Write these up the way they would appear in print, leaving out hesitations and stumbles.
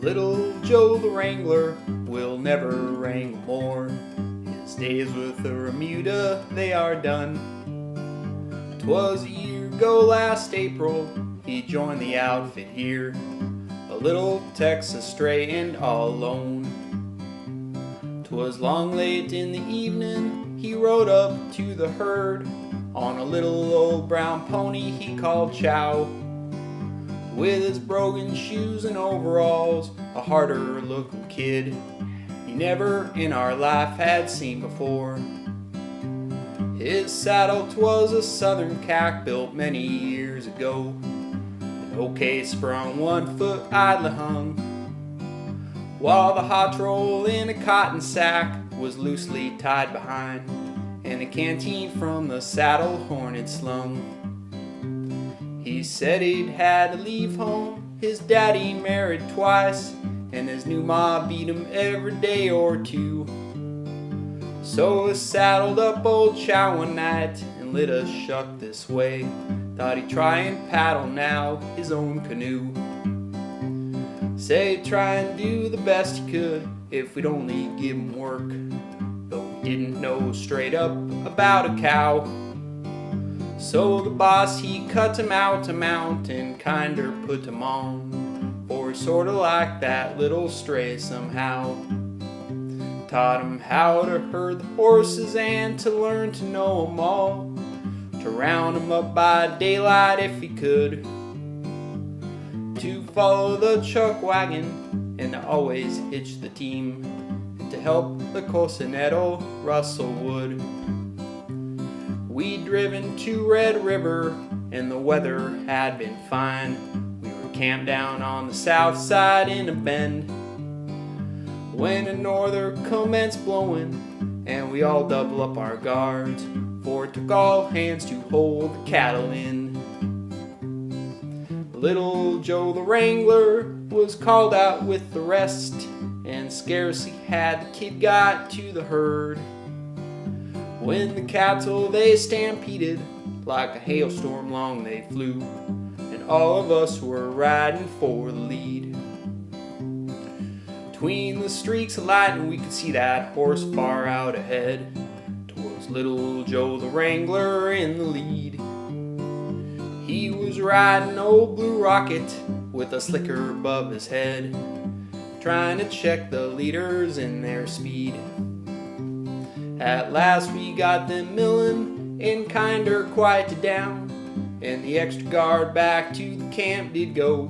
Little Joe the Wrangler will never wrangle more. His days with the Bermuda, they are done. 'Twas a year ago last April, he joined the outfit here, a little Texas stray and all alone. 'Twas long late in the evening, he rode up to the herd, on a little old brown pony he called Chow. With his brogan shoes and overalls, a harder looking kid he never in our life had seen before. His saddle 'twas a southern cack built many years ago, an OK sprung 1 foot idly hung, while the hot roll in a cotton sack was loosely tied behind, and a canteen from the saddle horn had slung. He said he'd had to leave home, his daddy married twice, and his new ma beat him every day or two. So he saddled up old Chow one night and lit a shuck this way, thought he'd try and paddle now his own canoe. Said he'd try and do the best he could if we'd only give him work, though he didn't know straight up about a cow. So the boss he cut him out a mount and kinder put him on, for he sorta liked that little stray somehow. Taught him how to herd the horses and to learn to know 'em all, to round 'em up by daylight if he could, to follow the chuck wagon and to always hitch the team, and to help the cocinetto rustle wood. We'd driven to Red River and the weather had been fine. We were camped down on the south side in a bend, when a norther commenced blowing and we all double up our guards, for it took all hands to hold the cattle in. Little Joe the Wrangler was called out with the rest, and scarcely had the kid got to the herd, when the cattle they stampeded, like a hailstorm long they flew, and all of us were riding for the lead. Between the streaks of lightning we could see that horse far out ahead. 'Twas little Joe the Wrangler in the lead. He was riding old Blue Rocket with a slicker above his head, trying to check the leaders in their speed. At last we got them millin' and kinder quieted down, and the extra guard back to the camp did go.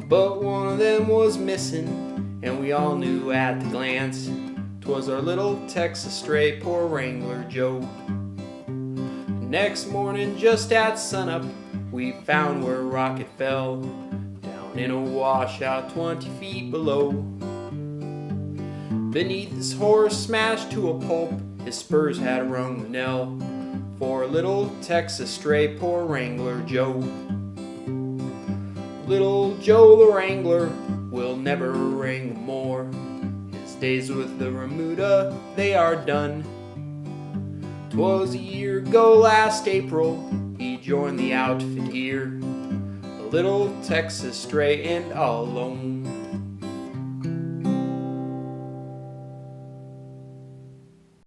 But one of them was missing, and we all knew at the glance 'twas our little Texas stray, poor Wrangler Joe. Next morning just at sunup we found where Rocket fell, down in a washout 20 feet below. Beneath his horse smashed to a pulp, his spurs had rung the knell, for a little Texas stray, poor Wrangler Joe. Little Joe the Wrangler will never wrangle more. His days with the Bermuda, they are done. 'Twas a year ago last April, he joined the outfit here, a little Texas stray and all alone.